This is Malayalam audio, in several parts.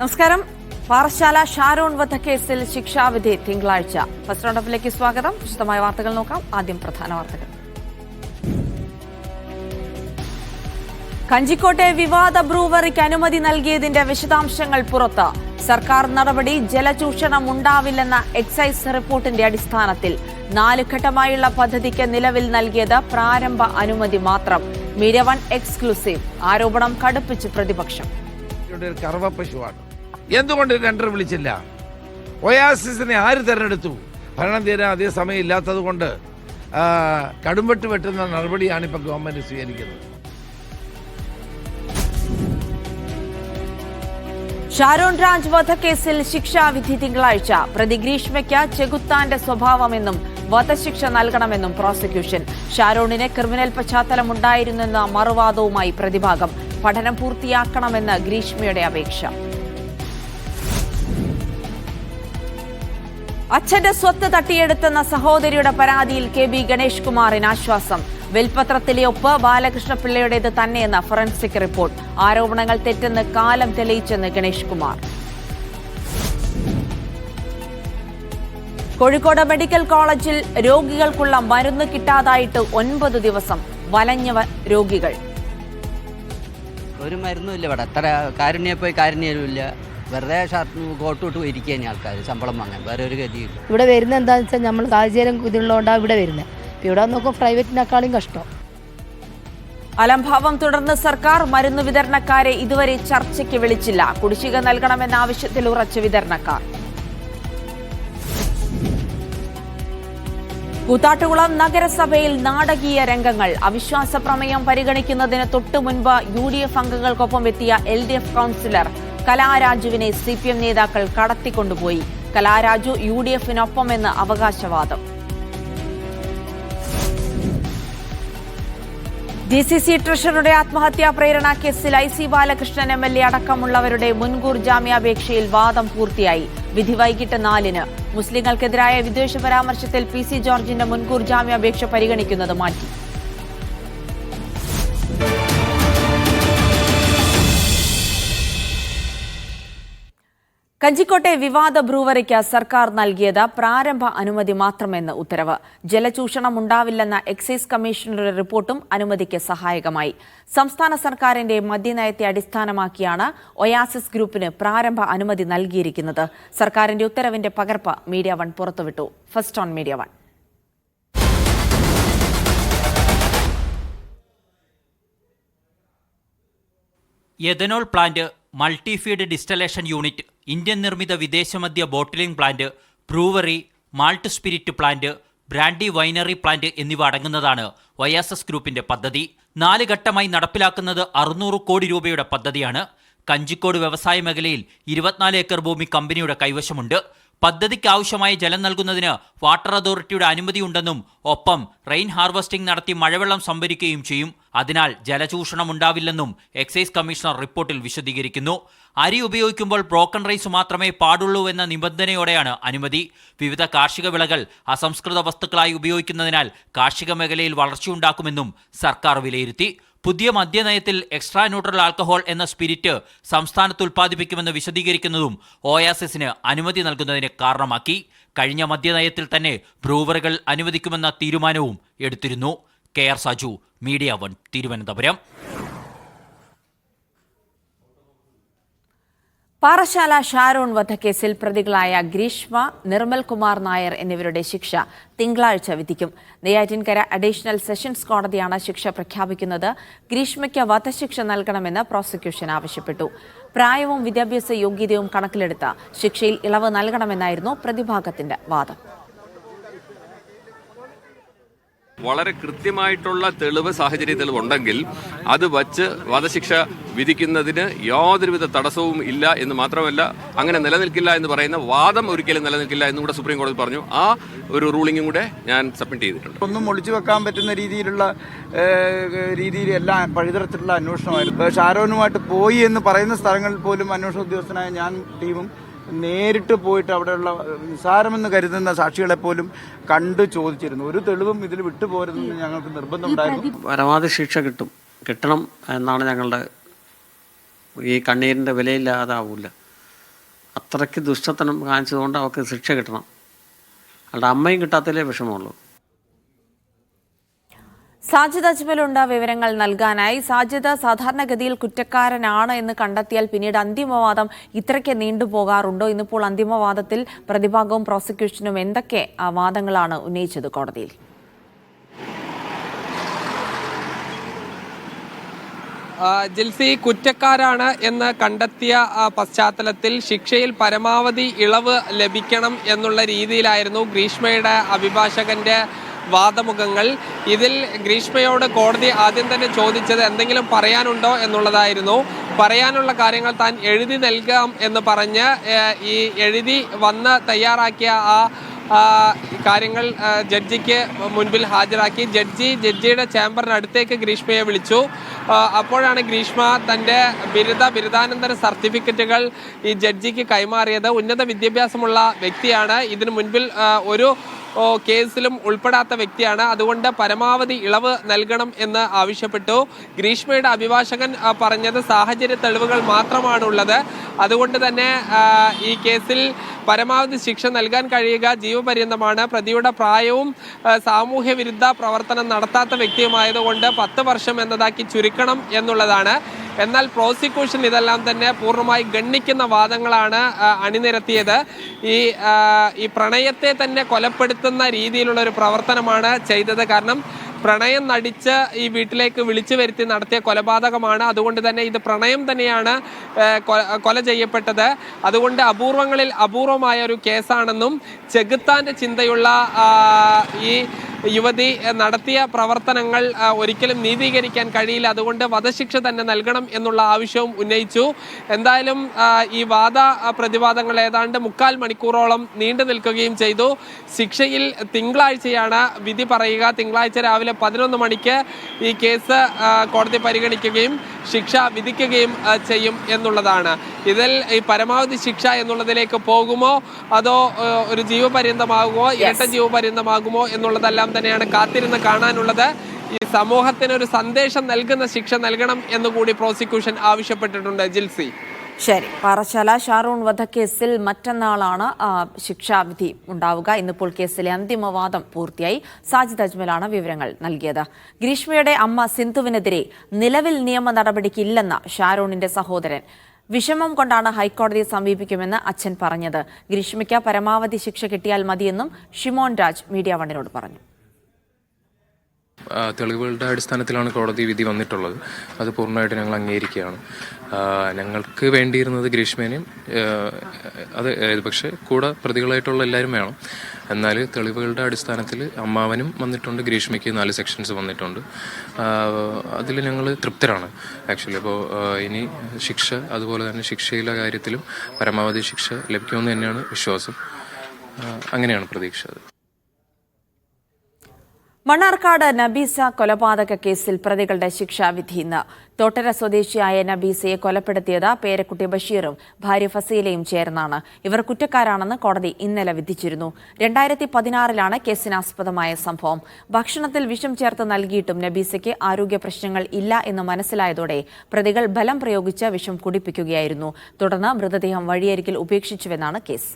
നമസ്കാരം. പാറശാല ഷാരോൺ വധക്കേസിൽ ശിക്ഷാവിധി തിങ്കളാഴ്ച. ഫസ്റ്റ് റൗണ്ടപ്പിലേക്ക് സ്വാഗതം. വിശദമായ വാർത്തകൾ നോക്കാം. ആദ്യം പ്രധാന വാർത്തകൾ. കഞ്ചിക്കോട്ടെ വിവാദ ബ്രൂവറിക്ക് അനുമതി നൽകിയതിന്റെ വിശദാംശങ്ങൾ പുറത്ത്. സർക്കാർ നടപടി ജലചൂഷണം ഉണ്ടാവില്ലെന്ന എക്സൈസ് റിപ്പോർട്ടിന്റെ അടിസ്ഥാനത്തിൽ 4 ഘട്ടമായുള്ള പദ്ധതിക്ക് നിലവിൽ നൽകിയത് പ്രാരംഭ അനുമതി മാത്രം. Media one exclusive. ആരോപണം കടുപ്പിച്ച് പ്രതിപക്ഷം. കറവപ്പശുവാണ്. എന്തുകൊണ്ട് ടെൻഡർ വിളിച്ചില്ല? ഒയാസിസിനെ ആര് തെരഞ്ഞെടുത്തു? ഭരണം തീരാൻ അതേ സമയം ഇല്ലാത്തത് കൊണ്ട് കടുംവെട്ട് വെട്ടുന്ന നടപടിയാണ് ഇപ്പൊ ഗവൺമെന്റ് സ്വീകരിക്കുന്നത്. ഷാരോൺ രാജ് വധക്കേസിൽ ശിക്ഷാവിധി തിങ്കളാഴ്ച. പ്രതി ഗ്രീഷ്മയ്ക്ക് ചെകുത്താന്റെ സ്വഭാവമെന്നും വധശിക്ഷ നൽകണമെന്നും പ്രോസിക്യൂഷൻ. ഷാരോണിന് ക്രിമിനൽ പശ്ചാത്തലമുണ്ടായിരുന്നെന്ന മറുവാദവുമായി പ്രതിഭാഗം. പഠനം പൂർത്തിയാക്കണമെന്ന് ഗ്രീഷ്മയുടെ അപേക്ഷ. അച്ഛന്റെ സ്വത്ത് തട്ടിയെടുത്തെന്ന സഹോദരിയുടെ പരാതിയിൽ KB ഗണേഷ് കുമാറിന് ആശ്വാസം. വിൽപത്രത്തിലെ ഒപ്പ് ബാലകൃഷ്ണപിള്ളയുടേത് തന്നെയെന്ന ഫോറൻസിക് റിപ്പോർട്ട്. ആരോപണങ്ങൾ തെറ്റെന്ന് കാലം തെളിയിച്ചെന്ന് ഗണേഷ് കുമാർ. കോഴിക്കോട് മെഡിക്കൽ കോളേജിൽ രോഗികൾക്കുള്ള മരുന്ന് കിട്ടാതായിട്ട് 9 ദിവസം. വലഞ്ഞ രോഗികൾ. ഒരു മരുന്നുമില്ല ഇവിടെ. അത്ര കാരുണ്യ പോയി കാരുണ്യമില്ല. വെറുതെ ഷർട്ട് കോട്ടിട്ട് ഇരിക്കുകയാണ് ആൾക്കാർ ശമ്പളം വാങ്ങാൻ. വേറെ ഒരു ഗതിയില്ല. ഇവിടെ വരുന്നത് എന്താണെന്ന് വെച്ചാൽ നമ്മൾ സാഹചര്യം ഇതിലുള്ളതുകൊണ്ടാണ് ഇവിടെ വരുന്നത്. ഇവിടെ നോക്കും പ്രൈവറ്റിനേക്കാളും കഷ്ടം. അലംഭാവം തുടർന്ന് സർക്കാർ. മരുന്ന് വിതരണക്കാരെ ഇതുവരെ ചർച്ചയ്ക്ക് വിളിച്ചില്ല. കുടിശ്ശിക നൽകണമെന്ന ആവശ്യത്തിൽ ഉറച്ച വിതരണക്കാർ. കൂത്താട്ടുകുളം നഗരസഭയിൽ നാടകീയ രംഗങ്ങൾ. അവിശ്വാസ പ്രമേയം പരിഗണിക്കുന്നതിന് തൊട്ടു മുൻപ് UDF അംഗങ്ങൾക്കൊപ്പം എത്തിയ LDF കൌൺസിലർ കലാരാജുവിനെ CPM നേതാക്കൾ കടത്തിക്കൊണ്ടുപോയി. കലാരാജു UDFനൊപ്പമെന്ന് അവകാശവാദം. DCC ട്രഷററുടെ ആത്മഹത്യാ പ്രേരണ കേസിൽ IC ബാലകൃഷ്ണൻ MLA അടക്കമുള്ളവരുടെ മുൻകൂർ ജാമ്യാപേക്ഷയിൽ വാദം പൂർത്തിയായി. വിധി വൈകിട്ട് 4-ന്. മുസ്ലിങ്ങൾക്കെതിരായ വിദ്വേഷ പരാമർശത്തിൽ PC ജോർജിന്റെ മുൻകൂർ ജാമ്യാപേക്ഷ പരിഗണിക്കുന്നത് മാറ്റി. കഞ്ചിക്കോട്ടെ വിവാദ ബ്രൂവറിക്ക് സർക്കാർ നൽകിയത് പ്രാരംഭ അനുമതി മാത്രമെന്ന് ഉത്തരവ്. ജലചൂഷണം ഉണ്ടാവില്ലെന്ന എക്സൈസ് കമ്മീഷണറുടെ റിപ്പോർട്ടും അനുമതിക്ക് സഹായകമായി. സംസ്ഥാന സർക്കാരിന്റെ മദ്യനയത്തെ അടിസ്ഥാനമാക്കിയാണ് ഒയാസിസ് ഗ്രൂപ്പിന് പ്രാരംഭ അനുമതി നൽകിയിരിക്കുന്നത്. സർക്കാരിന്റെ ഉത്തരവിന്റെ പകർപ്പ് മീഡിയ വൺ പുറത്തുവിട്ടു. First on Media One. Ethanol plant, multifeed distillation unit, Indian നിർമ്മിത വിദേശമദ്യ bottling plant, brewery, malt spirit plant, brandy winery plant എന്നിവ അടങ്ങുന്നതാണ് ഒയാസിസ് ഗ്രൂപ്പിന്റെ പദ്ധതി. 4 ഘട്ടമായി നടപ്പിലാക്കുന്നത് 600 കോടി രൂപയുടെ പദ്ധതിയാണ്. കഞ്ചിക്കോട് വ്യവസായ മേഖലയിൽ 24 ഏക്കർ ഭൂമി കമ്പനിയുടെ കൈവശമുണ്ട്. പദ്ധതിക്ക് ആവശ്യമായ ജലം നൽകുന്നതിന് വാട്ടർ അതോറിറ്റിയുടെ അനുമതിയുണ്ടെന്നും ഒപ്പം റെയിൻ ഹാർവസ്റ്റിംഗ് നടത്തി മഴവെള്ളം സംഭരിക്കുകയും ചെയ്യും. അതിനാൽ ജലചൂഷണം ഉണ്ടാവില്ലെന്നും എക്സൈസ് കമ്മീഷണർ റിപ്പോർട്ടിൽ വിശദീകരിക്കുന്നു. അരി ഉപയോഗിക്കുമ്പോൾ ബ്രോക്കൺ റൈസ് മാത്രമേ പാടുള്ളൂ എന്ന നിബന്ധനയോടെയാണ് അനുമതി. വിവിധ കാർഷിക വിളകൾ അസംസ്കൃത വസ്തുക്കളായി ഉപയോഗിക്കുന്നതിനാൽ കാർഷിക മേഖലയിൽ വളർച്ചയുണ്ടാക്കുമെന്നും സർക്കാർ വിലയിരുത്തി. പുതിയ മദ്യനയത്തിൽ എക്സ്ട്രാ ന്യൂട്രൽ ആൽക്കഹോൾ എന്ന സ്പിരിറ്റ് സംസ്ഥാനത്ത് ഉൽപ്പാദിപ്പിക്കുമെന്ന് വിശദീകരിക്കുന്നതും ഒയാസിസിന് അനുമതി നൽകുന്നതിന് കാരണമാക്കി. കഴിഞ്ഞ മദ്യനയത്തിൽ തന്നെ ബ്രൂവറികൾ അനുവദിക്കുമെന്ന തീരുമാനവും എടുത്തിരുന്നു. KR Saju, media one, Thiruvananthapuram. Parassala Sharon വധക്കേസിൽ പ്രതികളായ ഗ്രീഷ്മ, നിർമ്മൽ കുമാർ നായർ എന്നിവരുടെ ശിക്ഷ തിങ്കളാഴ്ച വിധിക്കും. നെയ്യാറ്റിൻകര അഡീഷണൽ സെഷൻസ് കോടതിയാണ് ശിക്ഷ പ്രഖ്യാപിക്കുന്നത്. ഗ്രീഷ്മയ്ക്ക് വധശിക്ഷ നൽകണമെന്ന് പ്രോസിക്യൂഷൻ ആവശ്യപ്പെട്ടു. പ്രായവും വിദ്യാഭ്യാസ യോഗ്യതയും കണക്കിലെടുത്ത് ശിക്ഷയിൽ ഇളവ് നൽകണമെന്നായിരുന്നു പ്രതിഭാഗത്തിന്റെ വാദം. വളരെ കൃത്യമായിട്ടുള്ള തെളിവ്, സാഹചര്യ തെളിവ് ഉണ്ടെങ്കിൽ അത് വച്ച് വധശിക്ഷ വിധിക്കുന്നതിന് യാതൊരുവിധ തടസ്സവും ഇല്ല എന്ന് മാത്രമല്ല, അങ്ങനെ നിലനിൽക്കില്ല എന്ന് പറയുന്ന വാദം ഒരിക്കലും നിലനിൽക്കില്ല എന്നും കൂടെ സുപ്രീം കോടതി പറഞ്ഞു. ആ ഒരു റൂളിംഗും കൂടെ ഞാൻ സബ്മിറ്റ് ചെയ്തിട്ടുണ്ട്. ഒന്നും ഒളിച്ചു വെക്കാൻ പറ്റുന്ന രീതിയിൽ എല്ലാം പഴുതരത്തിലുള്ള അന്വേഷണമായിരുന്നു. ഷാരോനുമായിട്ട് പോയി എന്ന് പറയുന്ന സ്ഥലങ്ങളിൽ പോലും അന്വേഷണ ഉദ്യോഗസ്ഥനായ ഞാൻ ടീമും നേരിട്ട് പോയിട്ട് അവിടെയുള്ള നിസാരമെന്ന് കരുതുന്ന സാക്ഷികളെ പോലും കണ്ടു ചോദിച്ചിരുന്നു. ഒരു തെളിവും ഇതിൽ വിട്ടുപോരുതെന്ന് ഞങ്ങൾക്ക് നിർബന്ധമുണ്ടായിരുന്നു. പരമാവധി ശിക്ഷ കിട്ടണം എന്നാണ് ഞങ്ങളുടെ ഈ കണ്ണീരിൻ്റെ വിലയില്ലാതാവില്ല. അത്രയ്ക്ക് ദുഷ്ടത്തനം കാണിച്ചതുകൊണ്ട് അവർക്ക് ശിക്ഷ കിട്ടണം. അല്ലാതെ അമ്മയും കിട്ടാത്തതിലേ വിഷമമുള്ളൂ. സാജിദ് അജ്മലുണ്ട് വിവരങ്ങൾ നൽകാനായി. സാജിദ്, സാധാരണഗതിയിൽ കുറ്റക്കാരനാണ് എന്ന് കണ്ടെത്തിയാൽ പിന്നീട് അന്തിമവാദം ഇത്രയ്ക്ക് നീണ്ടുപോകാറുണ്ടോ? ഇന്നിപ്പോൾ അന്തിമവാദത്തിൽ പ്രതിഭാഗവും പ്രോസിക്യൂഷനും എന്തൊക്കെ വാദങ്ങളാണ് ഉന്നയിച്ചത് കോടതിയിൽ? ജിൽസി, കുറ്റക്കാരാണ് എന്ന് കണ്ടെത്തിയ പശ്ചാത്തലത്തിൽ ശിക്ഷയിൽ പരമാവധി ഇളവ് ലഭിക്കണം എന്നുള്ള രീതിയിലായിരുന്നു ഗ്രീഷ്മയുടെ അഭിഭാഷകന്റെ വാദമുഖങ്ങൾ. ഇതിൽ ഗ്രീഷ്മയോട് കോടതി ആദ്യം തന്നെ ചോദിച്ചത് എന്തെങ്കിലും പറയാനുണ്ടോ എന്നുള്ളതായിരുന്നു. പറയാനുള്ള കാര്യങ്ങൾ താൻ എഴുതി നൽകാം എന്ന് പറഞ്ഞ് ഈ എഴുതി വന്ന് തയ്യാറാക്കിയ കാര്യങ്ങൾ ജഡ്ജിക്ക് മുൻപിൽ ഹാജരാക്കി. ജഡ്ജിയുടെ ചേംബറിനടുത്തേക്ക് ഗ്രീഷ്മയെ വിളിച്ചു. അപ്പോഴാണ് ഗ്രീഷ്മ തൻ്റെ ബിരുദാനന്തര സർട്ടിഫിക്കറ്റുകൾ ഈ ജഡ്ജിക്ക് കൈമാറിയത്. ഉന്നത വിദ്യാഭ്യാസമുള്ള വ്യക്തിയാണ്, ഇതിനു മുൻപിൽ ഒരു കേസിലും ഉൾപ്പെടാത്ത വ്യക്തിയാണ്. അതുകൊണ്ട് പരമാവധി ഇളവ് നൽകണം എന്ന് ആവശ്യപ്പെട്ടു. ഗ്രീഷ്മയുടെ അഭിഭാഷകൻ പറഞ്ഞത് സാഹചര്യ തെളിവുകൾ മാത്രമാണുള്ളത്, അതുകൊണ്ട് തന്നെ ഈ കേസിൽ പരമാവധി ശിക്ഷ നൽകാൻ കഴിയുക ജീവപര്യന്തമാണ്. പ്രതിയുടെ പ്രായവും സാമൂഹ്യ വിരുദ്ധ പ്രവർത്തനം നടത്താത്ത വ്യക്തിയുമായതുകൊണ്ട് 10 വർഷം എന്നതാക്കി ചുരുക്കണം എന്നുള്ളതാണ്. എന്നാൽ പ്രോസിക്യൂഷൻ ഇതെല്ലാം തന്നെ പൂർണ്ണമായി ഗണ്ണിക്കുന്ന വാദങ്ങളാണ് അണിനിരത്തിയത്. ഈ പ്രണയത്തെ തന്നെ കൊലപ്പെടുത്തുന്ന രീതിയിലുള്ള ഒരു പ്രവർത്തനമാണ് ചെയ്തത്. കാരണം പ്രണയം നടിച്ച് ഈ വീട്ടിലേക്ക് വിളിച്ചു വരുത്തി നടത്തിയ കൊലപാതകമാണ്. അതുകൊണ്ട് തന്നെ ഇത് പ്രണയം തന്നെയാണ് കൊല ചെയ്യപ്പെട്ടത്. അതുകൊണ്ട് അപൂർവങ്ങളിൽ അപൂർവമായ ഒരു കേസാണെന്നും ചെകുത്താന്റെ ചിന്തയുള്ള ഈ യുവതി നടത്തിയ പ്രവർത്തനങ്ങൾ ഒരിക്കലും നീതീകരിക്കാൻ കഴിയില്ല, അതുകൊണ്ട് വധശിക്ഷ തന്നെ നൽകണം എന്നുള്ള ആവശ്യവും ഉന്നയിച്ചു. എന്തായാലും ഈ പ്രതിവാദങ്ങൾ ഏതാണ്ട് 3/4 മണിക്കൂറോളം നീണ്ടു നിൽക്കുകയും ചെയ്തു. ശിക്ഷയിൽ തിങ്കളാഴ്ചയാണ് വിധി പറയുക. തിങ്കളാഴ്ച രാവിലെ 11 മണിക്ക് ഈ കേസ് കോടതി പരിഗണിക്കുകയും ശിക്ഷ വിധിക്കുകയും ചെയ്യും എന്നുള്ളതാണ്. ഇതിൽ ഈ പരമാവധി ശിക്ഷ എന്നുള്ളതിലേക്ക് പോകുമോ അതോ ഒരു ജീവപര്യന്തമാകുമോ, ഇരട്ട ജീവപര്യന്തമാകുമോ എന്നുള്ളതെല്ലാം തന്നെയാണ് കാത്തിരുന്ന് കാണാനുള്ളത്. ഈ സമൂഹത്തിന് ഒരു സന്ദേശം നൽകുന്ന ശിക്ഷ നൽകണം എന്നുകൂടി പ്രോസിക്യൂഷൻ ആവശ്യപ്പെട്ടിട്ടുണ്ട്. ജിൽസി, ശരി. പാറശാല ഷാറൂൺ വധക്കേസിൽ മറ്റന്നാളാണ് ശിക്ഷാവിധി ഉണ്ടാവുക. ഇന്നിപ്പോൾ കേസിലെ അന്തിമവാദം പൂർത്തിയായി. സാജിദ് അജ്മലാണ് വിവരങ്ങൾ നൽകിയത്. ഗ്രീഷ്മയുടെ അമ്മ സിന്ധുവിനെതിരെ നിലവിൽ നിയമ നടപടിക്കില്ലെന്ന ഷാറൂണിന്റെ സഹോദരൻ. വിഷമം കൊണ്ടാണ് ഹൈക്കോടതിയെ സമീപിക്കുമെന്ന് അച്ഛൻ പറഞ്ഞത്. ഗ്രീഷ്മയ്ക്ക് പരമാവധി ശിക്ഷ കിട്ടിയാൽ മതിയെന്നും ഷിമോൻ രാജ് മീഡിയ വണ്ണിനോട് പറഞ്ഞു. തെളിവുകളുടെ അടിസ്ഥാനത്തിലാണ് കോടതി വിധി വന്നിട്ടുള്ളത്. അത് പൂർണ്ണമായിട്ട് ഞങ്ങൾ അംഗീകരിക്കുകയാണ്. ഞങ്ങൾക്ക് വേണ്ടിയിരുന്നത് ഗ്രീഷ്മേനെയും അത് പക്ഷേ കൂടെ പ്രതികളായിട്ടുള്ള എല്ലാവരും വേണം. എന്നാൽ തെളിവുകളുടെ അടിസ്ഥാനത്തിൽ അമ്മാവനും വന്നിട്ടുണ്ട്, ഗ്രീഷ്മയ്ക്ക് 4 സെക്ഷൻസ് വന്നിട്ടുണ്ട്. അതിൽ ഞങ്ങൾ തൃപ്തരാണ് ആക്ച്വലി. അപ്പോൾ ഇനി ശിക്ഷ, അതുപോലെ തന്നെ ശിക്ഷയിലെ കാര്യത്തിലും പരമാവധി ശിക്ഷ ലഭിക്കുമെന്ന് തന്നെയാണ് വിശ്വാസം. അങ്ങനെയാണ് പ്രതീക്ഷ. മണ്ണാർക്കാട് നബീസ കൊലപാതക കേസിൽ പ്രതികളുടെ ശിക്ഷാവിധി ഇന്ന്. തോട്ടര സ്വദേശിയായ നബീസയെ കൊലപ്പെടുത്തിയത് പേരക്കുട്ടി ബഷീറും ഭാര്യ ഫസീലയും ചേർന്നാണ്. ഇവർ കുറ്റക്കാരാണെന്ന് കോടതി ഇന്നലെ വിധിച്ചിരുന്നു. 2016 കേസിനാസ്പദമായ സംഭവം. ഭക്ഷണത്തിൽ വിഷം ചേർത്ത് നൽകിയിട്ടും നബീസയ്ക്ക് ആരോഗ്യ പ്രശ്നങ്ങൾ ഇല്ല എന്ന് മനസ്സിലായതോടെ പ്രതികൾ ബലം പ്രയോഗിച്ച് വിഷം കുടിപ്പിക്കുകയായിരുന്നു. തുടർന്ന് മൃതദേഹം വഴിയരികിൽ ഉപേക്ഷിച്ചുവെന്നാണ് കേസ്.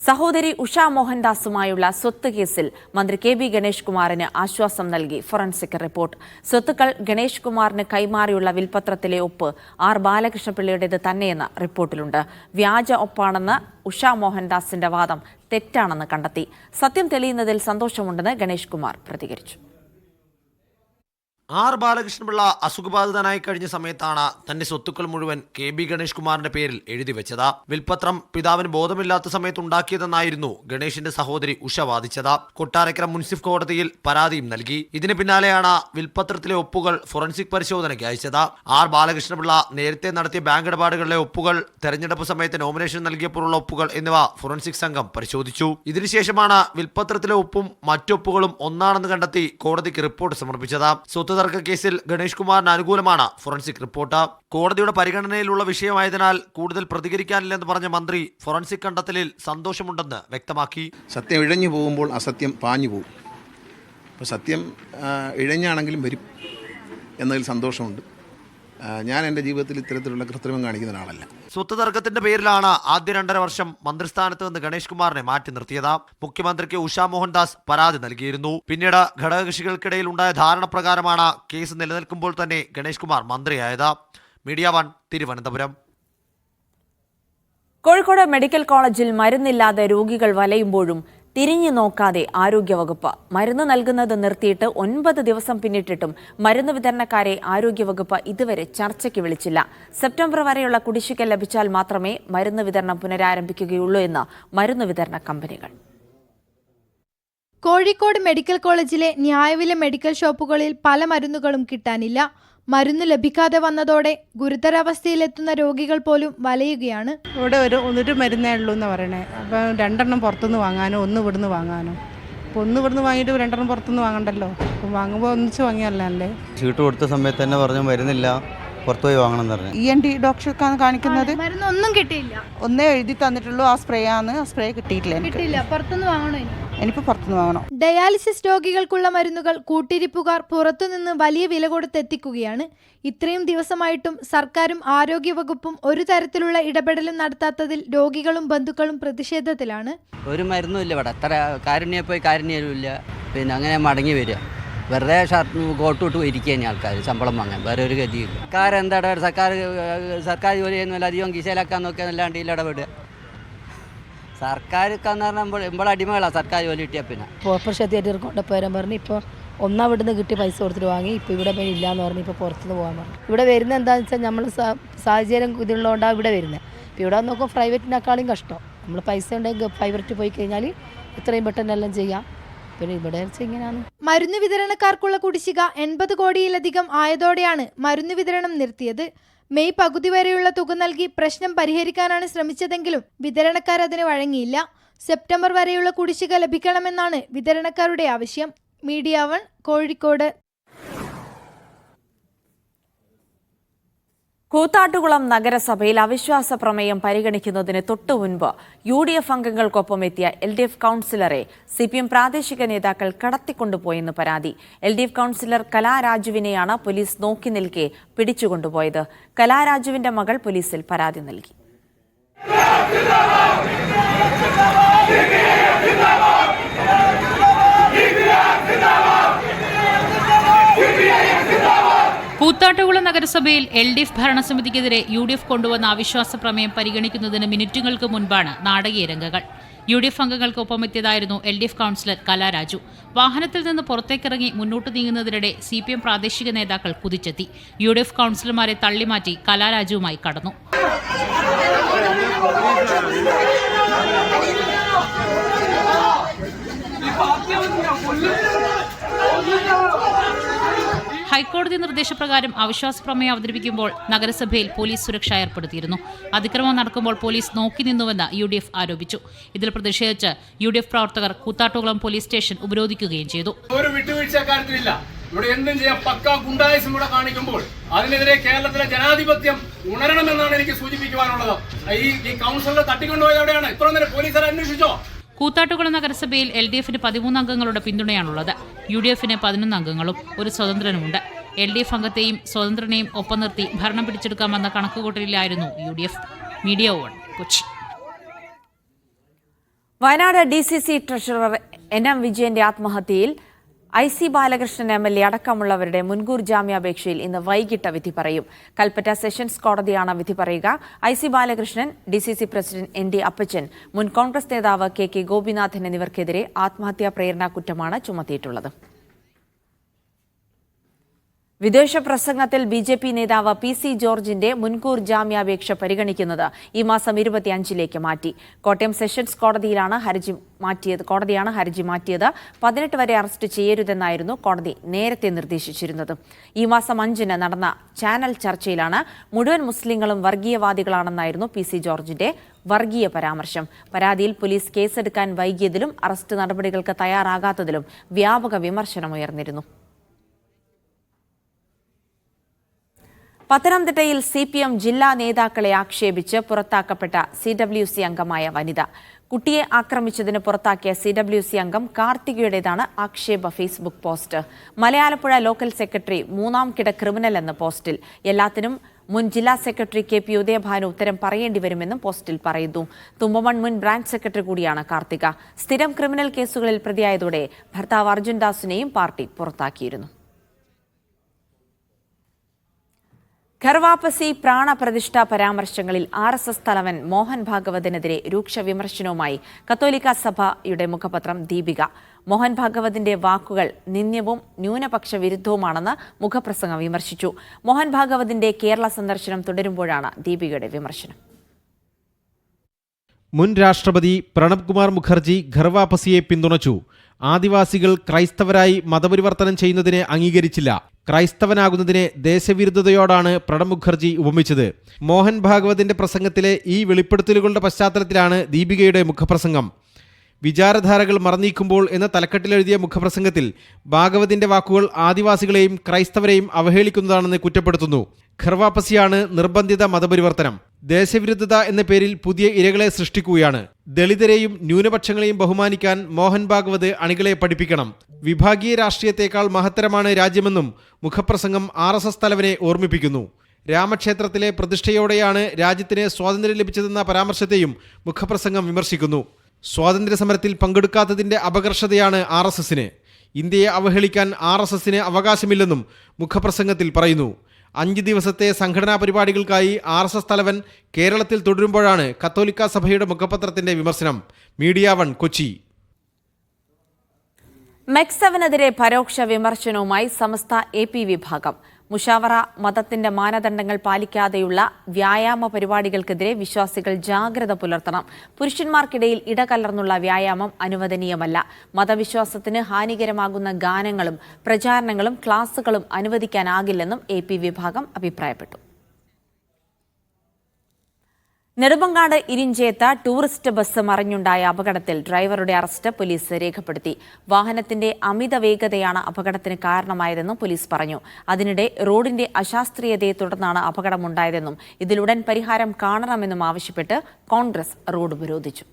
സഹോദരി ഉഷ മോഹൻദാസുമായുള്ള സ്വത്ത് കേസിൽ മന്ത്രി കെ ബി ഗണേഷ് കുമാറിന് ആശ്വാസം നൽകി ഫോറൻസിക് റിപ്പോർട്ട്. സ്വത്തുക്കൾ ഗണേഷ് കുമാറിന് കൈമാറിയുള്ള വിൽപത്രത്തിലെ ഒപ്പ് ആർ ബാലകൃഷ്ണപിള്ളയുടേത് തന്നെയെന്ന് റിപ്പോർട്ടിലുണ്ട്. വ്യാജ ഒപ്പാണെന്ന് ഉഷ മോഹൻദാസിന്റെ വാദം തെറ്റാണെന്ന് കണ്ടെത്തി. സത്യം തെളിയുന്നതിൽ സന്തോഷമുണ്ടെന്ന് ഗണേഷ് കുമാർ പ്രതികരിച്ചു. ആർ ബാലകൃഷ്ണപിള്ള അസുഖബാധിതനായി കഴിഞ്ഞ സമയത്താണ് തന്റെ സ്വത്തുക്കൾ മുഴുവൻ കെ ബി ഗണേഷ് കുമാറിന്റെ പേരിൽ എഴുതി വെച്ചത്. വിൽപത്രം പിതാവിന് ബോധമില്ലാത്ത സമയത്ത് ഉണ്ടാക്കിയതെന്നായിരുന്നു ഗണേഷിന്റെ സഹോദരി ഉഷ വാദിച്ചത്. കൊട്ടാരക്കര മുൻസിഫ് കോടതിയിൽ പരാതിയും നൽകി. ഇതിന് പിന്നാലെയാണ് വിൽപത്രത്തിലെ ഒപ്പുകൾ ഫോറൻസിക് പരിശോധനയ്ക്ക് അയച്ചത്. ആർ ബാലകൃഷ്ണപിള്ള നേരത്തെ നടത്തിയ ബാങ്ക് ഇടപാടുകളിലെ ഒപ്പുകൾ, തെരഞ്ഞെടുപ്പ് സമയത്ത് നോമിനേഷൻ നൽകിയപ്പോഴുള്ള ഒപ്പുകൾ എന്നിവ ഫോറൻസിക് സംഘം പരിശോധിച്ചു. ഇതിനുശേഷമാണ് വിൽപത്രത്തിലെ ഒപ്പും മറ്റൊപ്പുകളും ഒന്നാണെന്ന് കണ്ടെത്തി കോടതിക്ക് റിപ്പോർട്ട് സമർപ്പിച്ചത്. സ്വത്ത് തർക്ക കേസിൽ ഗണേഷ് കുമാറിന് അനുകൂലമാണ് ഫോറൻസിക് റിപ്പോർട്ട്. കോടതിയുടെ പരിഗണനയിലുള്ള വിഷയമായതിനാൽ കൂടുതൽ പ്രതികരിക്കാനില്ലെന്ന് പറഞ്ഞ മന്ത്രി ഫോറൻസിക് കണ്ടെത്തലിൽ സന്തോഷമുണ്ടെന്ന് വ്യക്തമാക്കി. സത്യം ഇഴഞ്ഞു പോകുമ്പോൾ അസത്യം പാഞ്ഞു പോകും. അപ്പോൾ സത്യം ഇഴഞ്ഞാണെങ്കിലും വരും എന്നതിൽ സന്തോഷമുണ്ട്. ഞാൻ എൻ്റെ ജീവിതത്തിൽ ഇത്തരത്തിലുള്ള കൃത്രിമം കാണിക്കുന്ന ഒരാളല്ല. സ്വത്ത് തർക്കത്തിന്റെ പേരിലാണ് ആദ്യ 2.5 വർഷം മന്ത്രിസ്ഥാനത്ത് നിന്ന് ഗണേഷ് കുമാറിനെ മാറ്റി നിർത്തിയത്. മുഖ്യമന്ത്രിക്ക് ഉഷ മോഹൻദാസ് പരാതി നൽകിയിരുന്നു. പിന്നീട് ഘടകകക്ഷികൾക്കിടയിൽ ഉണ്ടായ ധാരണ പ്രകാരമാണ് കേസ് നിലനിൽക്കുമ്പോൾ തന്നെ ഗണേഷ് കുമാർ മന്ത്രിയായത്. മീഡിയ 1 തിരുവനന്തപുരം. കോഴിക്കോട് മെഡിക്കൽ കോളേജിൽ മരുന്നില്ലാതെ രോഗികൾ വലയുമ്പോഴും തിരിഞ്ഞു നോക്കാതെ ആരോഗ്യവകുപ്പ്. മരുന്ന് നൽകുന്നത് നിർത്തിയിട്ട് 9 ദിവസം പിന്നിട്ടിട്ടും മരുന്ന് വിതരണക്കാരെ ആരോഗ്യവകുപ്പ് ഇതുവരെ ചർച്ചയ്ക്ക് വിളിച്ചില്ല. സെപ്റ്റംബർ വരെയുള്ള കുടിശ്ശിക ലഭിച്ചാൽ മാത്രമേ മരുന്ന് വിതരണം പുനരാരംഭിക്കുകയുള്ളൂ എന്ന് മരുന്ന് വിതരണ കമ്പനികൾ. കോഴിക്കോട് മെഡിക്കൽ കോളേജിലെ ന്യായവില മെഡിക്കൽ ഷോപ്പുകളിൽ പല മരുന്നുകളും കിട്ടാനില്ല. മരുന്ന് ലഭിക്കാതെ വന്നതോടെ ഗുരുതരാവസ്ഥയിലെത്തുന്ന രോഗികൾ പോലും വലയുകയാണ്. ഇവിടെ ഒരു മരുന്നേ ഉള്ളൂ എന്ന് പറയണേ. അപ്പം 2 പുറത്തുനിന്ന് വാങ്ങാനോ 1 ഇവിടുന്ന് വാങ്ങാനോ. അപ്പോൾ 1 ഇവിടുന്ന് വാങ്ങിയിട്ട് 2 പുറത്തുനിന്ന് വാങ്ങണ്ടല്ലോ. അപ്പം വാങ്ങുമ്പോൾ ഒന്നിച്ച് വാങ്ങിയല്ലേ. ഷീട്ട് കൊടുത്ത സമയത്ത് തന്നെ പറഞ്ഞു മരുന്നില്ല, പുറത്തുപോയി വാങ്ങണം എന്ന് പറഞ്ഞു. ENT ഡോക്ടർക്കാണ് കാണിക്കുന്നത്. മരുന്നൊന്നും കിട്ടിയില്ല. ഒന്നേ എഴുതി തന്നിട്ടുള്ളൂ. ആ സ്പ്രേ ആണ്. ആ സ്പ്രേ കിട്ടിയിട്ടില്ല. പുറത്തുനിന്ന് വാങ്ങണോ? എനിക്കിപ്പോൾ പുറത്തുനിന്ന് വാങ്ങണം. ഡയാലിസിസ് രോഗികൾക്കുള്ള മരുന്നുകൾ കൂട്ടിരിപ്പുകാർ പുറത്തുനിന്ന് വലിയ വില കൊടുത്തെത്തിക്കുകയാണ്. ഇത്രയും ദിവസമായിട്ടും സർക്കാരും ആരോഗ്യവകുപ്പും ഒരു തരത്തിലുള്ള ഇടപെടലും നടത്താത്തതിൽ രോഗികളും ബന്ധുക്കളും പ്രതിഷേധത്തിലാണ്. ഒരു മരുന്നും ഇല്ല ഇവിടെ. എത്ര കാരുണ്യ പോയി കാരുണ്യമില്ല. പിന്നെ അങ്ങനെ മടങ്ങി വരിക. വെറുതെ ഷർട്ട് കോട്ടിട്ട് ഇരിക്കുകയാണ് ആൾക്കാർ ശമ്പളം വാങ്ങാൻ. വേറെ ഒരു ഗതിയില്ല. എന്താ സർക്കാർ ജോലി ചെയ്യുന്നില്ല, അധികം കിശയിലാക്കാൻ നോക്കിയാൽ അല്ലാണ്ട് ഇടപെടുക. സർക്കാർക്കാന്ന് പറഞ്ഞാൽ ഇവിടെ അടിമകളാണ് സർക്കാർ ജോലി കിട്ടിയാൽ. പിന്നെ ഓപ്പറേഷൻ തിയേറ്റർ കൊണ്ടുപോരാൻ പറഞ്ഞ് ഇപ്പോൾ ഇവിടുന്ന് കിട്ടി പൈസ കൊടുത്തിട്ട് വാങ്ങി. ഇപ്പോൾ ഇവിടെ ഇല്ലയെന്ന് പറഞ്ഞ് ഇപ്പോൾ പുറത്തുനിന്ന് പോകാൻ പറഞ്ഞു. ഇവിടെ വരുന്നത് എന്താണെന്ന് വെച്ചാൽ നമ്മൾ സാഹചര്യം ഇതുള്ളതുകൊണ്ടാണ് ഇവിടെ വരുന്നത്. ഇപ്പോൾ ഇവിടെ നോക്കുമ്പോൾ പ്രൈവറ്റിനേക്കാളും കഷ്ടം. നമ്മൾ പൈസ ഉണ്ടെങ്കിൽ പ്രൈവറ്റ് പോയി കഴിഞ്ഞാൽ ഇത്രയും പെട്ടെന്ന് എല്ലാം ചെയ്യാം. പിന്നെ ഇവിടെ ഇങ്ങനെയാണ്. മരുന്ന് വിതരണക്കാർക്കുള്ള കുടിശ്ശിക 80 കോടിയിലധികം ആയതോടെയാണ് മരുന്ന് വിതരണം നിർത്തിയത്. മെയ് പകുതി വരെയുള്ള തുക നൽകി പ്രശ്നം പരിഹരിക്കാനാണ് ശ്രമിച്ചതെങ്കിലും വിതരണക്കാർ അതിന് വഴങ്ങിയില്ല. സെപ്റ്റംബർ വരെയുള്ള കുടിശ്ശിക ലഭിക്കണമെന്നാണ് വിതരണക്കാരുടെ ആവശ്യം. മീഡിയ 1 കോഴിക്കോട്. കൂത്താട്ടുകുളം നഗരസഭയിൽ അവിശ്വാസ പ്രമേയം പരിഗണിക്കുന്നതിന് തൊട്ടുമുൻപ് UDF അംഗങ്ങൾക്കൊപ്പം എത്തിയ LDF കൗൺസിലറെ CPM പ്രാദേശിക നേതാക്കൾ കടത്തിക്കൊണ്ടുപോയെന്ന് പരാതി. LDF കൗൺസിലർ കലാരാജുവിനെയാണ് പോലീസ് നോക്കി നിൽക്കെ പിടിച്ചുകൊണ്ടുപോയത്. കലാരാജുവിന്റെ മകൾ പോലീസിൽ പരാതി നൽകി. കൂത്താട്ടുകുളം നഗരസഭയിൽ LDF ഭരണസമിതിക്കെതിരെ UDF കൊണ്ടുവന്ന അവിശ്വാസ പ്രമേയം പരിഗണിക്കുന്നതിന് മിനിറ്റുകൾക്ക് മുൻപാണ് നാടകീയ രംഗങ്ങൾ. UDF അംഗങ്ങൾക്കൊപ്പമെത്തിയതായിരുന്നു LDF councillor Kalaraju. വാഹനത്തിൽ നിന്ന് പുറത്തേക്കിറങ്ങി മുന്നോട്ട് നീങ്ങുന്നതിനിടെ CPM പ്രാദേശിക നേതാക്കൾ കുതിച്ചെത്തി. UDF കൗൺസിലർമാരെ തള്ളിമാറ്റി കലാരാജുവുമായി കടന്നു. ഹൈക്കോടതി നിർദ്ദേശപ്രകാരം അവിശ്വാസ പ്രമേയം അവതരിപ്പിക്കുമ്പോൾ നഗരസഭയിൽ പോലീസ് സുരക്ഷ ഏർപ്പെടുത്തിയിരുന്നു. അതിക്രമം നടക്കുമ്പോൾ പോലീസ് നോക്കി നിന്നുവെന്ന് UDF ആരോപിച്ചു. ഇതിൽ പ്രതിഷേധിച്ച് UDF പ്രവർത്തകർ കൂത്താട്ടുകുളം പോലീസ് സ്റ്റേഷൻ ഉപരോധിക്കുകയും ചെയ്തു. ഒരു വിട്ടുവീഴ്ച കാര്യത്തിലില്ല. ഇവിടെ എന്തും ചെയ്യാൻ പക്കാ ഗുണ്ടായിസം ഇവിടെ കാണിക്കുമ്പോൾ അതിനെതിരെ കേരളത്തിലെ ജനാധിപത്യം ഉണരണമെന്നാണ് എനിക്ക് സൂചിപ്പിക്കുവാനുള്ളത്. ഈ കൗൺസിലർ തട്ടിക്കൊണ്ടുപോയത് എവിടെയാണ്? ഇത്ര നേരം പോലീസുകാർ അന്വേഷിച്ചോ? കൂത്താട്ടുകുളം നഗരസഭയിൽ LDFന് 13 അംഗങ്ങളുടെ പിന്തുണയാണുള്ളത്. UDFന് 11 അംഗങ്ങളും ഒരു സ്വതന്ത്രനുമുണ്ട്. LDF അംഗത്തെയും സ്വതന്ത്രനെയും ഒപ്പം നിർത്തി ഭരണം പിടിച്ചെടുക്കാമെന്ന കണക്കുകൂട്ടലിലായിരുന്നു UDF. Media 1 Kochi. Wayanad DCC treasurer NM വിജയന്റെ ആത്മഹത്യയിൽ IC ബാലകൃഷ്ണൻ MLA അടക്കമുള്ളവരുടെ മുൻകൂർ ജാമ്യാപേക്ഷയിൽ ഇന്ന് വൈകിട്ട് വിധി പറയും. കൽപ്പറ്റ സെഷൻസ് കോടതിയാണ് വിധി പറയുക. IC Balakrishnan, DCC president ND അപ്പച്ചൻ, മുൻ കോൺഗ്രസ് നേതാവ് KK ഗോപിനാഥൻ എന്നിവർക്കെതിരെ ആത്മഹത്യാ പ്രേരണാ കുറ്റമാണ് ചുമത്തിയിട്ടുള്ളത്. വിദേശ പ്രസംഗത്തിൽ BJP നേതാവ് PC ജോർജിന്റെ മുൻകൂർ ജാമ്യാപേക്ഷ പരിഗണിക്കുന്നത് ഈ മാസം 25-ലേക്ക് മാറ്റി. കോട്ടയം സെഷൻസ് കോടതിയാണ് ഹർജി മാറ്റിയത്. 18 വരെ അറസ്റ്റ് ചെയ്യരുതെന്നായിരുന്നു കോടതി നേരത്തെ നിർദ്ദേശിച്ചിരുന്നത്. ഈ മാസം 5-ന് നടന്ന ചാനൽ ചർച്ചയിലാണ് മുഴുവൻ മുസ്ലിങ്ങളും വർഗീയവാദികളാണെന്നായിരുന്നു PC ജോർജിന്റെ വർഗീയ പരാമർശം. പരാതിയിൽ പോലീസ് കേസെടുക്കാൻ വൈകിയതിലും അറസ്റ്റ് നടപടികൾക്ക് തയ്യാറാകാത്തതിലും വ്യാപക വിമർശനമുയർന്നിരുന്നു. പത്തനംതിട്ടയിൽ CPM ജില്ലാ നേതാക്കളെ ആക്ഷേപിച്ച് പുറത്താക്കപ്പെട്ട CWC അംഗമായ വനിത. കുട്ടിയെ ആക്രമിച്ചതിന് പുറത്താക്കിയ CWC അംഗം കാർത്തികയുടേതാണ് ആക്ഷേപ Facebook post. Malayalappuzha local secretary 3ാം കിട ക്രിമിനൽ എന്ന പോസ്റ്റിൽ എല്ലാത്തിനും മുൻ ജില്ലാ സെക്രട്ടറി KP ഉദയഭാനു ഉത്തരം പറയേണ്ടി വരുമെന്നും പോസ്റ്റിൽ പറയുന്നു. തുമ്പമൺ മുൻ ബ്രാഞ്ച് സെക്രട്ടറി കൂടിയാണ് കാർത്തിക. സ്ഥിരം ക്രിമിനൽ കേസുകളിൽ പ്രതിയായതോടെ ഭർത്താവ് അർജുൻ ദാസിനെയും പാർട്ടി പുറത്താക്കിയിരുന്നു. ഘർവാപ്പസി പ്രാണപ്രതിഷ്ഠാ പരാമർശങ്ങളിൽ RSS തലവൻ മോഹൻ ഭാഗവതിനെതിരെ രൂക്ഷ വിമർശനവുമായി കത്തോലിക്ക സഭയുടെ മുഖപത്രം ദീപിക. മോഹൻ ഭാഗവതിന്റെ വാക്കുകൾ നിന്ദ്യവും ന്യൂനപക്ഷ വിരുദ്ധവുമാണെന്ന് മുഖപ്രസംഗം വിമർശിച്ചു. മോഹൻ ഭാഗവതിന്റെ കേരള സന്ദർശനം തുടരുമ്പോഴാണ് ദീപികയുടെ വിമർശനം. മുൻ രാഷ്ട്രപതി പ്രണബ് കുമാർ മുഖർജി ഘർവാപ്പസിയെ പിന്തുണച്ചു. ആദിവാസികൾ ക്രൈസ്തവരായി മതപരിവർത്തനം ചെയ്യുന്നതിനെ അംഗീകരിച്ചില്ല. ക്രൈസ്തവനാകുന്നതിനെ ദേശവിരുദ്ധതയോടാണ് പ്രണബ് മുഖർജി ഉപമിച്ചത്. മോഹൻ ഭാഗവതിന്റെ പ്രസംഗത്തിലെ ഈ വെളിപ്പെടുത്തലുകളുടെ പശ്ചാത്തലത്തിലാണ് ദീപികയുടെ മുഖപ്രസംഗം. വിചാരധാരകൾ മറന്നീക്കുമ്പോൾ എന്ന തലക്കെട്ടിലെഴുതിയ മുഖപ്രസംഗത്തിൽ ഭാഗവതിന്റെ വാക്കുകൾ ആദിവാസികളെയും ക്രൈസ്തവരെയും അവഹേളിക്കുന്നതാണെന്ന് കുറ്റപ്പെടുത്തുന്നു. ഘർവാപ്പസിയാണ് നിർബന്ധിത മതപരിവർത്തനം. ദേശവിരുദ്ധത എന്ന പേരിൽ പുതിയ ഇരകളെ സൃഷ്ടിക്കുകയാണ്. ദളിതരെയും ന്യൂനപക്ഷങ്ങളെയും ബഹുമാനിക്കാൻ മോഹൻ ഭാഗവത് അണികളെ പഠിപ്പിക്കണം. വിഭാഗീയ രാഷ്ട്രീയത്തെക്കാൾ മഹത്തരമാണ് രാജ്യമെന്നും മുഖപ്രസംഗം RSS തലവനെ ഓർമ്മിപ്പിക്കുന്നു. രാമക്ഷേത്രത്തിലെ പ്രതിഷ്ഠയോടെയാണ് രാജ്യത്തിന് സ്വാതന്ത്ര്യം ലഭിച്ചതെന്ന പരാമർശത്തെയും മുഖപ്രസംഗം വിമർശിക്കുന്നു. സ്വാതന്ത്ര്യസമരത്തിൽ പങ്കെടുക്കാത്തതിന്റെ അപകർഷതയാണ് RSSന്. ഇന്ത്യയെ അവഹേളിക്കാൻ RSSന് അവകാശമില്ലെന്നും മുഖപ്രസംഗത്തിൽ പറയുന്നു. 5 ദിവസത്തെ സംഘടനാ പരിപാടികൾക്കായി RSS തലവൻ കേരളത്തിൽ തുടരുമ്പോഴാണ് കത്തോലിക്ക സഭയുടെ മുഖപത്രത്തിന്റെ വിമർശനം. മീഡിയ 1 കൊച്ചി. മെക്സവനെതിരെ പരോക്ഷ വിമർശനവുമായി സമസ്ത AP വിഭാഗം. മുഷാവറ മതത്തിന്റെ മാനദണ്ഡങ്ങൾ പാലിക്കാതെയുള്ള വ്യായാമ പരിപാടികൾക്കെതിരെ വിശ്വാസികൾ ജാഗ്രത പുലർത്തണം. പുരുഷന്മാർക്കിടയിൽ ഇടകലർന്നുള്ള വ്യായാമം അനുവദനീയമല്ല. മതവിശ്വാസത്തിന് ഹാനികരമാകുന്ന ഗാനങ്ങളും പ്രചാരണങ്ങളും ക്ലാസുകളും അനുവദിക്കാനാകില്ലെന്നും AP വിഭാഗം അഭിപ്രായപ്പെട്ടു. നെടുമങ്ങാട് ഇരിഞ്ചേത്ത ടൂറിസ്റ്റ് ബസ് മറിഞ്ഞുണ്ടായ അപകടത്തിൽ ഡ്രൈവറുടെ അറസ്റ്റ് പോലീസ് രേഖപ്പെടുത്തി. വാഹനത്തിന്റെ അമിത വേഗതയാണ് അപകടത്തിന് കാരണമായതെന്നും പോലീസ് പറഞ്ഞു. അതിനിടെ റോഡിന്റെ അശാസ്ത്രീയതയെ തുടർന്നാണ് അപകടമുണ്ടായതെന്നും ഇതിലുടൻ പരിഹാരം കാണണമെന്നും ആവശ്യപ്പെട്ട് കോൺഗ്രസ് റോഡ് ഉപരോധിച്ചു.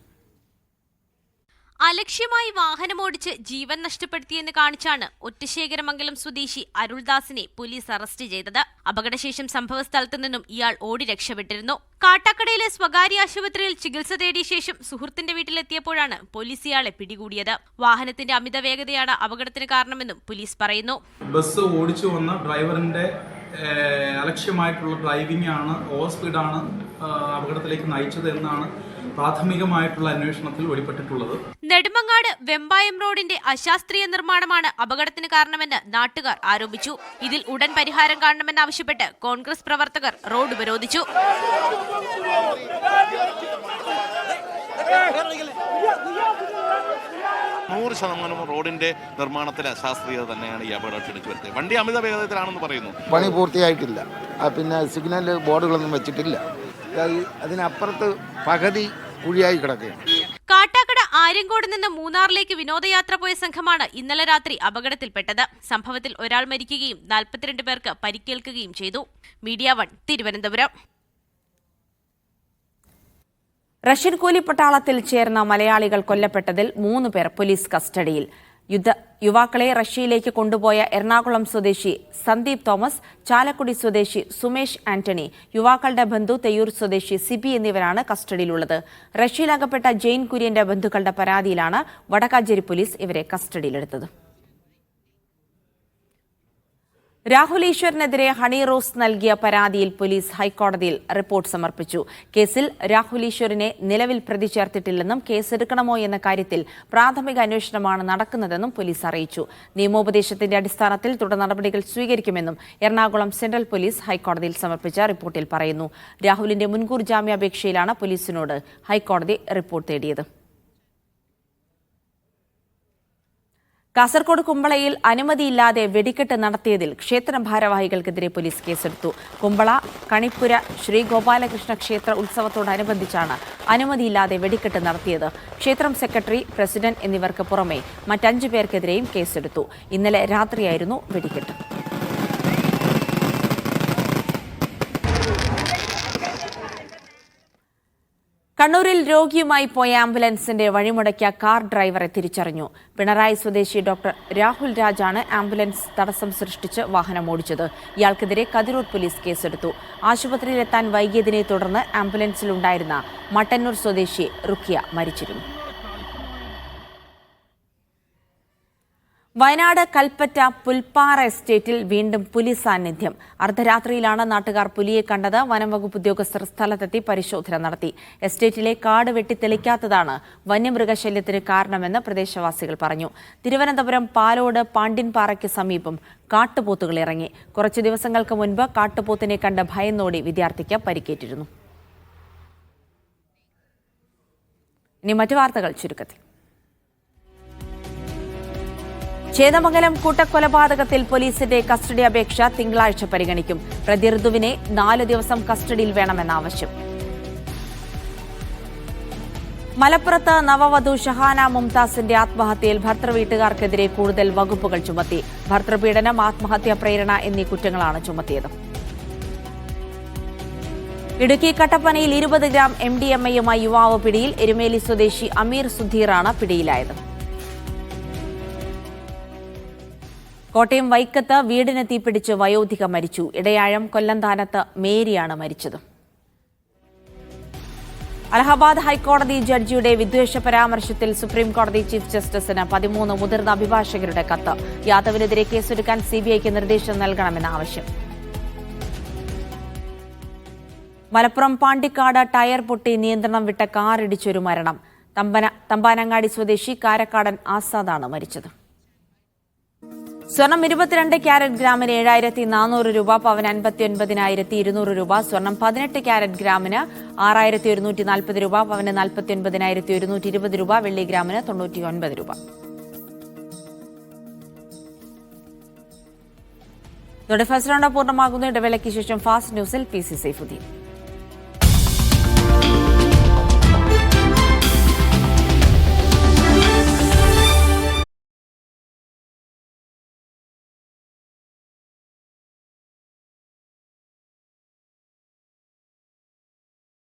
അലക്ഷ്യമായി വാഹനമോടിച്ച് ജീവൻ നഷ്ടപ്പെടുത്തിയെന്ന് കാണിച്ചാണ് ഒറ്റശേഖരമംഗലം സ്വദേശി അരുൾദാസിനെ പോലീസ് അറസ്റ്റ് ചെയ്തത്. അപകടശേഷം സംഭവസ്ഥലത്തു നിന്നും ഇയാൾ ഓടി രക്ഷപ്പെട്ടിരുന്നു. കാട്ടാക്കടയിലെ സ്വകാര്യ ആശുപത്രിയിൽ ചികിത്സ തേടിയ ശേഷം സുഹൃത്തിന്റെ വീട്ടിലെത്തിയപ്പോഴാണ് പോലീസ് ഇയാളെ പിടികൂടിയത്. വാഹനത്തിന്റെ അമിത വേഗതയാണ് അപകടത്തിന് കാരണമെന്നും പോലീസ് പറയുന്നു. ബസ് ഓടിച്ചു വന്ന ഡ്രൈവറിന്റെ അലക്ഷ്യമായിട്ടുള്ള ഡ്രൈവിംഗ് ആണ്, ഓവർ സ്പീഡാണ് അപകടത്തിലേക്ക് നയിച്ചത് എന്നാണ് പ്രാഥമികമായിട്ടുള്ള അന്വേഷണത്തിൽ വെളിപ്പെട്ടിട്ടുള്ളത്. നെടുമങ്ങാട് വെമ്പായം റോഡിന്റെ അശാസ്ത്രീയ നിർമ്മാണമാണ് അപകടത്തിന് കാരണമെന്ന് നാട്ടുകാർ ആരോപിച്ചു. ഇതിൽ ഉടൻ പരിഹാരം കാണണമെന്നാവശ്യപ്പെട്ട് കോൺഗ്രസ് പ്രവർത്തകർ റോഡ് ഉപരോധിച്ചു. 100% റോഡിന്റെ നിർമ്മാണത്തിലെ അശാസ്ത്രീയത തന്നെയാണ് ഈ അപകടം ക്ഷണിച്ചു വരുത്തിയത്. വണ്ടി അമിത വേഗതയിലാണെന്ന് പറയുന്നു. പണി പൂർത്തിയായിട്ടില്ല. പിന്നെ സിഗ്നൽ ബോർഡുകളൊന്നും വെച്ചിട്ടില്ല. അതിനപ്പുറത്ത് പകുതി കുഴിയായി കിടക്കുകയാണ്. കാട്ടാക്കട ആര്യങ്കോട് നിന്ന് മൂന്നാറിലേക്ക് വിനോദയാത്ര പോയ സംഘമാണ് ഇന്നലെ രാത്രി അപകടത്തിൽപ്പെട്ടത്. സംഭവത്തിൽ ഒരാൾ മരിക്കുകയും 42 പേർക്ക് പരിക്കേൽക്കുകയും ചെയ്തു. മീഡിയ 1 തിരുവനന്തപുരം. റഷ്യൻ കൂലിപ്പട്ടാളത്തിൽ ചേർന്ന മലയാളികൾ കൊല്ലപ്പെട്ടതിൽ 3 പേർ പോലീസ് കസ്റ്റഡിയിൽ. യുവാക്കളെ റഷ്യയിലേക്ക് കൊണ്ടുപോയ എറണാകുളം സ്വദേശി സന്ദീപ് തോമസ്, ചാലക്കുടി സ്വദേശി സുമേഷ് ആന്റണി, യുവാക്കളുടെ ബന്ധു തെയ്യൂർ സ്വദേശി സിബി എന്നിവരാണ് കസ്റ്റഡിയിലുള്ളത്. റഷ്യയിലകപ്പെട്ട ജെയിൻ കുര്യന്റെ ബന്ധുക്കളുടെ പരാതിയിലാണ് വടക്കാഞ്ചേരി പോലീസ് ഇവരെ കസ്റ്റഡിയിലെടുത്തത്. രാഹുൽ ഈശ്വറിനെതിരെ ഹണി റോസ് നൽകിയ പരാതിയിൽ പോലീസ് ഹൈക്കോടതിയിൽ റിപ്പോർട്ട് സമർപ്പിച്ചു. കേസിൽ രാഹുൽ ഈശ്വറിനെ നിലവിൽ പ്രതി ചേർത്തിട്ടില്ലെന്നും കേസെടുക്കണമോ എന്ന കാര്യത്തിൽ പ്രാഥമിക അന്വേഷണമാണ് നടക്കുന്നതെന്നും പോലീസ് അറിയിച്ചു. നിയമോപദേശത്തിന്റെ അടിസ്ഥാനത്തിൽ തുടർ നടപടികൾ സ്വീകരിക്കുമെന്നും എറണാകുളം സെൻട്രൽ പോലീസ് ഹൈക്കോടതിയിൽ സമർപ്പിച്ച റിപ്പോർട്ടിൽ പറയുന്നു. രാഹുലിന്റെ മുൻകൂർ ജാമ്യാപേക്ഷയിലാണ് പോലീസിനോട് ഹൈക്കോടതി റിപ്പോർട്ട് തേടിയത്. കാസർകോട് കുമ്പളയിൽ അനുമതിയില്ലാതെ വെടിക്കെട്ട് നടത്തിയതിൽ ക്ഷേത്ര ഭാരവാഹികൾക്കെതിരെ പോലീസ് കേസെടുത്തു. കുമ്പള കണിപ്പുര ശ്രീഗോപാലകൃഷ്ണ ക്ഷേത്ര ഉത്സവത്തോടനുബന്ധിച്ചാണ് അനുമതിയില്ലാതെ വെടിക്കെട്ട് നടത്തിയത്. ക്ഷേത്രം സെക്രട്ടറി, പ്രസിഡന്റ് എന്നിവർക്ക് പുറമെ മറ്റ്5 പേർക്കെതിരെയും കേസെടുത്തു. ഇന്നലെ രാത്രിയായിരുന്നു വെടിക്കെട്ട്. കണ്ണൂരിൽ രോഗിയുമായി പോയ ആംബുലൻസിന്റെ വഴിമുടക്കിയ കാർ ഡ്രൈവറെ തിരിച്ചറിഞ്ഞു. പിണറായി സ്വദേശി ഡോക്ടർ രാഹുൽ രാജാണ് ആംബുലൻസ് തടസ്സം സൃഷ്ടിച്ച് വാഹനം ഓടിച്ചത്. ഇയാൾക്കെതിരെ കതിരൂർ പോലീസ് കേസെടുത്തു. ആശുപത്രിയിലെത്താൻ വൈകിയതിനെ തുടർന്ന് ആംബുലൻസിലുണ്ടായിരുന്ന മട്ടന്നൂർ സ്വദേശി റുഖിയ മരിച്ചിരുന്നു. വയനാട് കൽപ്പറ്റ പുൽപ്പാറ എസ്റ്റേറ്റിൽ വീണ്ടും പുലി സാന്നിധ്യം. അർദ്ധരാത്രിയിലാണ് നാട്ടുകാർ പുലിയെ കണ്ടത്. വനംവകുപ്പ് ഉദ്യോഗസ്ഥർ സ്ഥലത്തെത്തി പരിശോധന നടത്തി. എസ്റ്റേറ്റിലെ കാട് വെട്ടിത്തെളിക്കാത്തതാണ് വന്യമൃഗശല്യത്തിന് കാരണമെന്ന് പ്രദേശവാസികൾ പറഞ്ഞു. തിരുവനന്തപുരം പാലോട് പാണ്ടിൻപാറയ്ക്ക് സമീപം കാട്ടുപോത്തുകൾ ഇറങ്ങി. കുറച്ചു ദിവസങ്ങൾക്ക് മുൻപ് കാട്ടുപോത്തിനെ കണ്ട് ഭയന്നോടി വിദ്യാർത്ഥിക്ക് പരിക്കേറ്റിരുന്നു. ഇനി മറ്റു വാർത്തകൾ ചുരുക്കത്തിൽ. ചേന്ദമംഗലം കൂട്ടക്കൊലപാതകത്തിൽ പോലീസിന്റെ കസ്റ്റഡി അപേക്ഷ തിങ്കളാഴ്ച പരിഗണിക്കും. പ്രതി ഋതുവിനെ 4 ദിവസം കസ്റ്റഡിയിൽ വേണമെന്ന ആവശ്യം. മലപ്പുറത്ത് നവവധു ഷഹാന മുംതാസിന്റെ ആത്മഹത്യയിൽ ഭർത്തൃവീട്ടുകാർക്കെതിരെ കൂടുതൽ വകുപ്പുകൾ ചുമത്തി. ഭർത്തൃപീഡനം, ആത്മഹത്യാ പ്രേരണ എന്നീ കുറ്റങ്ങളാണ് ചുമത്തിയത്. ഇടുക്കി കട്ടപ്പനയിൽ 20 ഗ്രാം MDMA-യുമായി യുവാവ് പിടിയിൽ. എരുമേലി സ്വദേശി അമീർ സുധീറാണ് പിടിയിലായത്. കോട്ടയം വൈക്കത്ത് വീടിന് തീപിടിച്ച് വയോധിക മരിച്ചു. ഇടയാഴം കൊല്ലന്താനത്ത് മേരിയാണ് മരിച്ചത്. അലഹബാദ് ഹൈക്കോടതി ജഡ്ജിയുടെ വിദ്വേഷ പരാമർശത്തിൽ സുപ്രീംകോടതി ചീഫ് ജസ്റ്റിസിന് 13 മുതിർന്ന അഭിഭാഷകരുടെ കത്ത്. യാദവിനെതിരെ കേസെടുക്കാൻ CBIക്ക് നിർദ്ദേശം നൽകണമെന്ന ആവശ്യം. മലപ്പുറം പാണ്ടിക്കാട് ടയർ പൊട്ടി നിയന്ത്രണം വിട്ട കാറിടിച്ചൊരു മരണം. തമ്പാനങ്ങാടി സ്വദേശി കാരക്കാടൻ ആസാദാണ് മരിച്ചത്. സ്വർണം 22 ക്യാരറ്റ് ഗ്രാമിന് 7400 രൂപ, പവന് 59,200 രൂപ. സ്വർണം 18 ക്യാരറ്റ് ഗ്രാമിന് 6140 രൂപ, പവന് 49,120 രൂപ. വെള്ളി ഗ്രാമിന് 99 രൂപ. ഇതോടെ ഫസ്റ്റ് റൗണ്ട് പൂർണ്ണമാകുന്നു. ഇടവേളയ്ക്ക് ശേഷം ഫാസ്റ്റ് ന്യൂസിൽ PC സൈഫുദ്ദീൻ.